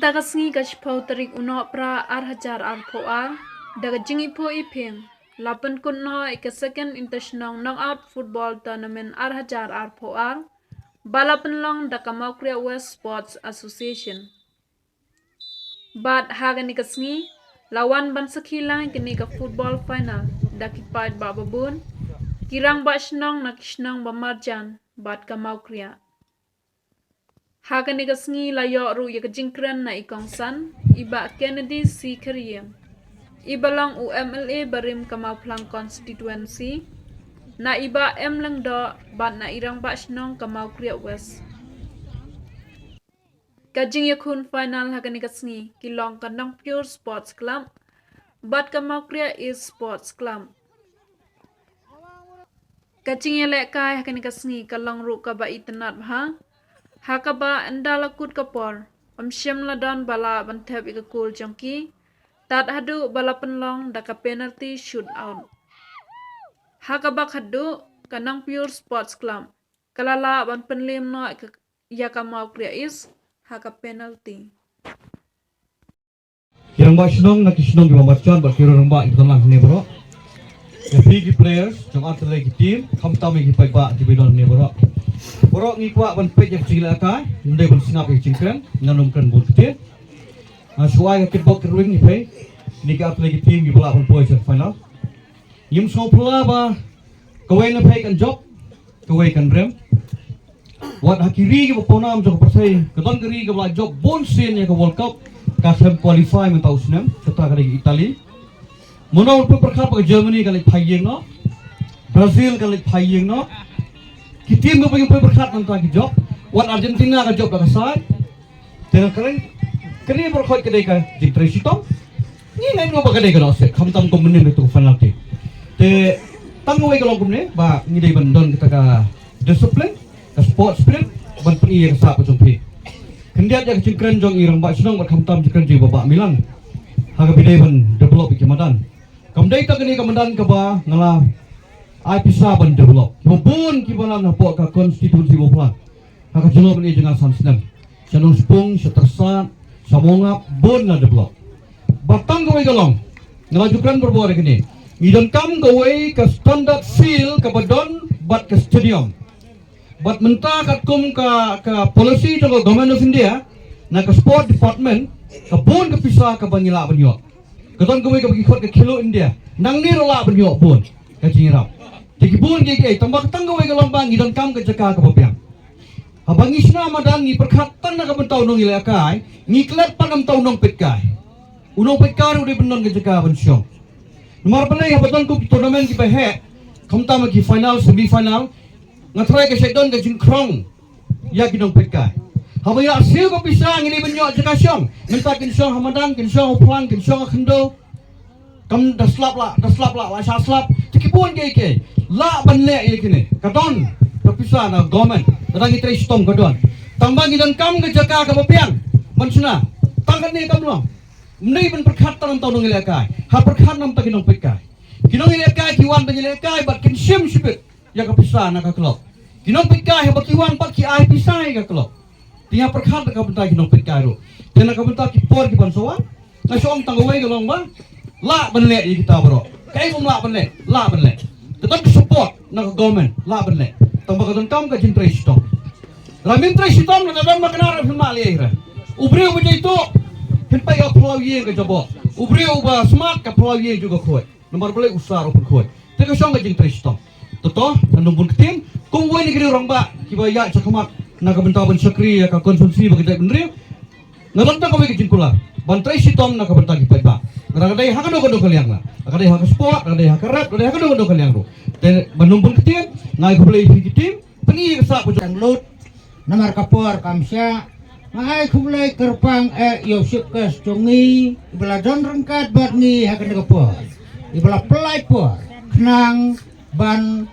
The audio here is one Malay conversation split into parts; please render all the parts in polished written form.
Tagasngi kashpau tarik uno pra arhajar arpoa daga jingi po iping lapan kunno ika second international knockout football tournament arhajar arpoa balapan long daga Maukria West Sports Association. Bat hagan ikasngi lawan ban sakhilang kini ka football final dakipat bababun kirang ba shnong na kishnong ba marjan bat ka Maukria. Hagan ikasngi layo ru ya kajingkran na ikongsan iba Kennedy C. Kariyem. Iba lang UMLA barim Kamau-Plang constituency na iba lang do bat na irang ba shnong Kamau-Kria West. Kajing yakun final hagan ikasngi kilong kanang Pure Sports Club bat Kamau-Kria East Sports Club. Kajing yelek kai hagan ikasngi kalong ru ka ba itanat ha. Hakaba andala kut kapor syam ladon bala bantep ikakul jongki tat hadu bala penlong daka penalty shootout. Hakaba khadu kanang Pure Sports Club kalala ban penlim no yaka Maukria is haka penalty. Kirang ba sinong na kisnong gimamarchan ba kirang ba ito lang ni bro. The big players jong athletic team kamtami gipay ba gibidon ni bro. Bro ngikwa ban pej yang sila ka ndai ban sinap ik cingkran nanumkan bulti suai ka kitbok ring ni pay ni ka athletic team gi bola ban poin final yim so pula ba kawai na pay kan job kawai kan rem wat hakiri gi ponam jong persai kadon gari gi bola job bon sen ya ka world cup ka sem qualify men tausnem serta ka Itali monol pe perkap ke Germany ka lik phayeng no Brazil ka lik phayeng no ki tim ko paging berkat nang ki job wan Argentina ka job ka sai tena keren berkhot kedai ka di Tresito ni lain ko bagay ka se khamtam ko menin itu final te tangwe ka long kumne ba ni dei bandon kita ka discipline ka sport spirit ban pri yang sa ko jompi kendiat yang cingkren jong irang ba sunong bar khamtam cingkren ji baba milang haga bidai ban develop ki madan kamdai ta kini kamadan ka ba ngala ai pisa ban develop mabun ki bala na po ka konstitusi bopla ka jelo ni jangan samsnam janong spung setersat samonga bon na develop batang gawai galong ngalajukan berbore kini idon kam gawai ka standard feel ka badon bat ka stadium bat menta kat kum ka policy to government of India na ka sport department ka bon ka pisa ka bangila banyo katon gawai ka bagi ka kilo India nang ni rola banyo bon ka jingrap Tikibun gigi tambah tanggaw ay galombang idon kam ke jaka ke papiang. Habang isna madan ni perkhatan na kabentaw nong ilakay, ngiklat pa ng taw nong pitkay. Unong pitkay udah benon ke jaka bensyong. Nomor panay habatan ko tournament ki pahe, kamta magi final semi final, ngatry ke sedon ke jingkrong. Ya ginong pitkay. Habang ya asil ko pisang ini benyo jaka syong, minta kinsyong hamadan, kinsyong uplan, kinsyong akhendo. Kam daslap la slap. Tikibun gigi. La banle ikini kadon kapisa na government kadang itray stom kadon tambang idan kam ke jaka ka papiang mansuna tangkan ni kam lo mnei ban perkhat tan taw nong ilakay ha perkhat nam ta kinong pikay kinong ilakay kiwan ban ilakay bat kin sim sipit ya kapisa na ka klok kinong pikay ha kiwan pat ki ai pisai ka klok tiya perkhat ka benta kinong pikay ro tena ka benta ki por ki ban sowan na soong tangawai galong ba la banle kita bro kai kum la banle tetap support nak government lah benar. Tambah kata kamu kajian tristom. Ramin tristom nak dalam makanan film Malaysia. Ubriu macam itu, hentai ke pulau ye ke jabo. Ubriu bah smart ke pulau ye juga kuat. Nomor boleh usah open kuat. Tapi kau kajian tristom. Toto, nombor ketim, kau boleh negeri orang ba, kiba ya cakamat nak bentar bersakri ya konsumsi bagi tak benar. Ngalanta kau kajian kula. Bantai sitom nak bentar kipai ba. Kadang-kadang hak do kaliang lah. Kadang hak sport, kadang hak rap, kadang hak do kaliang tu. Dan menumpun ketim, ngai boleh ikut tim, peni kesak pujang lut, namar kapor kamsya, ngai boleh kerpang Yosef kes cungi, ibalah don rengkat bat ni hak kapor, ibalah pelai por, kenang ban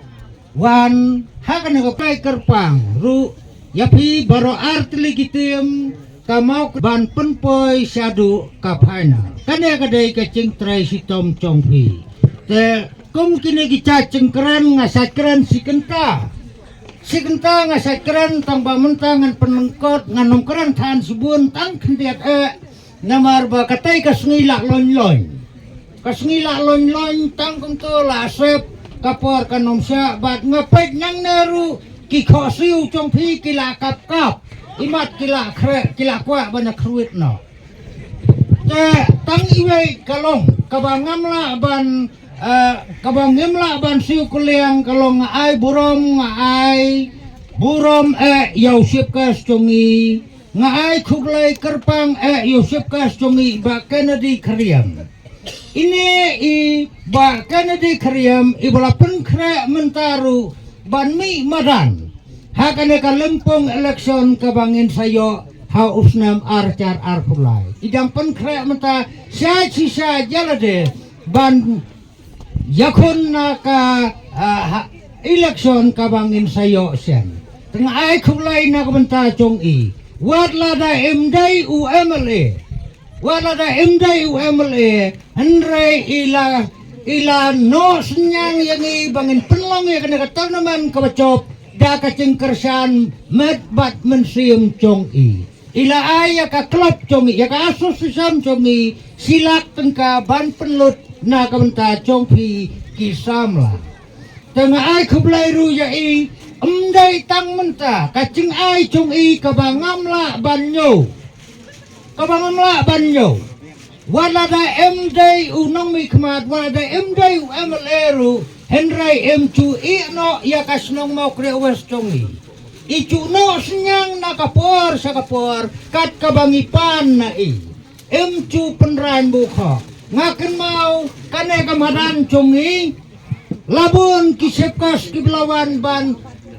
wan hak kapor kerpang, ru yapi baro art legitim. Kamau ban penpoi syadu ka final. Kane kadai kacing trai sitom chongpi. Te kum kini gica cengkeren ngasakren si kenta. Sikentang asakran tang bamuntangan penengkot nganom keran tan subun tang kendiat namar ba katai kasngilak lon kasngilak lon tang kungto lasep kapor kanom sya bat ngapet nang naru ki khosiu chong phi kila kap imat kila kre kila kwa bana kruit no tang iwe kalong kabangamla ban kabangimla ban siu kuliang kalong ai burom Yosef kas chongi ngai khuglai kerpang Yosef kas chongi ba Kennedy Kriam ini i ba Kennedy Kriam ibala penkre mentaru ban mi madan hakane kalempong election kabangin sayo ha usnam arcar arkulai idang penkre menta sya sisa jalade ban yakun naka election kabangin sayo sen tengah ai kulai nak benta chong i wadlada MDai UMLA andre ila no senyang yang bangin penlong ya kena tournament kabacop da kacing kersan met bat mensium chong i ila ai ka klub chong i ya ka asosiasi chong i silak tengka ban penlut na kabenta chong pi kisamla tengah ai kublai ru ya i emdai tang menta kacing ai chong i kabangamla banyo walada MDai unong mi kmat walada MDai UMLA ru henrai M2 i no ya kasnong mau kre west chong i icu no senyang nakapor sakapor kat kabangipan na i M2 penran bukha ngaken mau kane kamadan chongi labun kisepkas kiblawan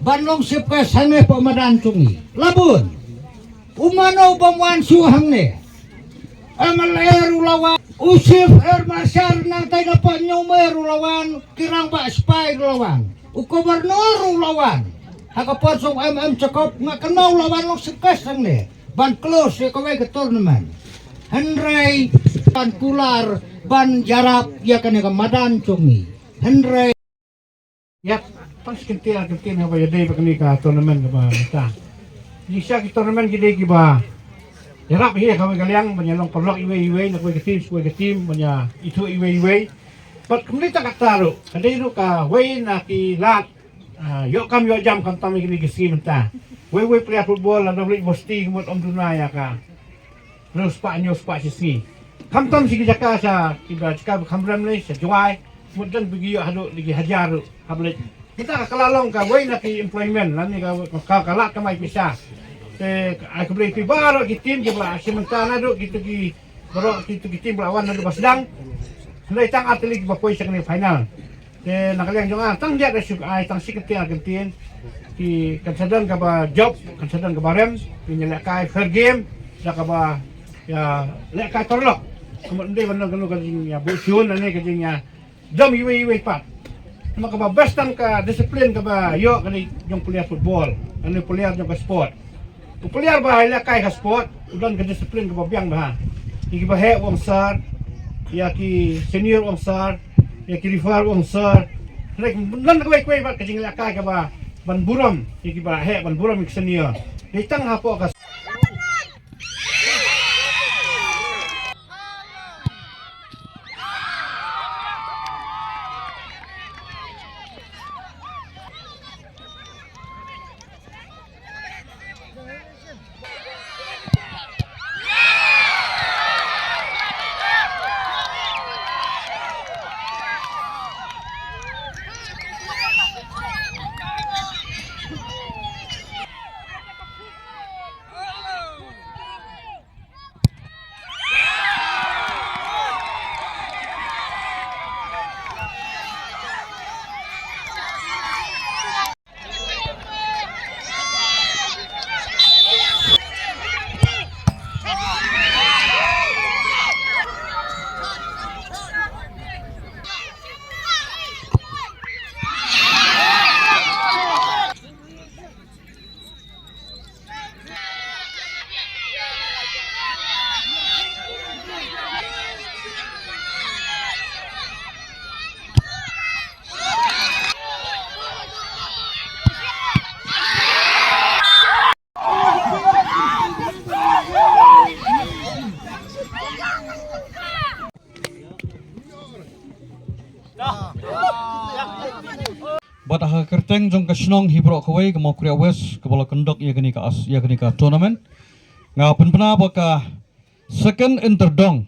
banlong sepkas hange pamadan chongi labun umano bamwan suhangne amaleru lawan usif masyar nang tay dapat nyomeru lawan kirang ba spy lawan gubernur lawan hakapon song cakop ngaken mau lawan long sepkas hangne ban close ya kawai ke tournament Henry ban kular ban jarap ya kan ka madan chongi Henry ya pas kentil apa ya dei bakni ka tournament ka ba ta bisa ki tournament gede ki ba jarap hi ka galiang banyalong perlok iwe na ko team banya itu iwe pat kumli ta kataro kadai ru ka way na ki lat yo jam kam tami kini gisim ta way player football na dobli bosti mot om dunaya ka no spa sisi kamtam sigi jaka sa kiba jaka kamram le sa juai mudan bigi hado lagi hajar hable kita kalalong ka way na ki employment lani ka kalat ka mai pisa aku beli ki baro ki tim ki bla sementara do gitu ki baro gitu ki tim lawan do basdang sulai tang atlet ki bapoi sa final nakaliang jonga tang ja da suk ai tang sikti Argentin ki kansadan ka ba job kansadan ka barem pinyala kai fair game da ka ba ya lek ka torlok kemudian benar kalau kajing ya busion ane kajing ya jam iwe pat maka ba bestan ka disiplin ka ba yo kani yung player football ane player yung ka sport player ba lek kai ka sport udan ka disiplin ka ba biang ba iki ba he wong sar ya ki senior wong sar ya ki rival wong sar lek nan ka kwai ba kajing lek kai ka ba ban buram iki ba he ban buram ik senior ditang hapo ka Bat ha kerteng jong kasnong hibro kawai ke mau Korea West ke bola kendok ia gani ka tournament. Ngapen pena baka second interdong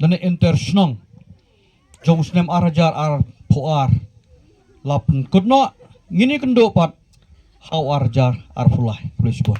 dan intersnong jong snem arajar ar poar lapen kudno ngini kendok pat hau arjar ar fulai. Please go.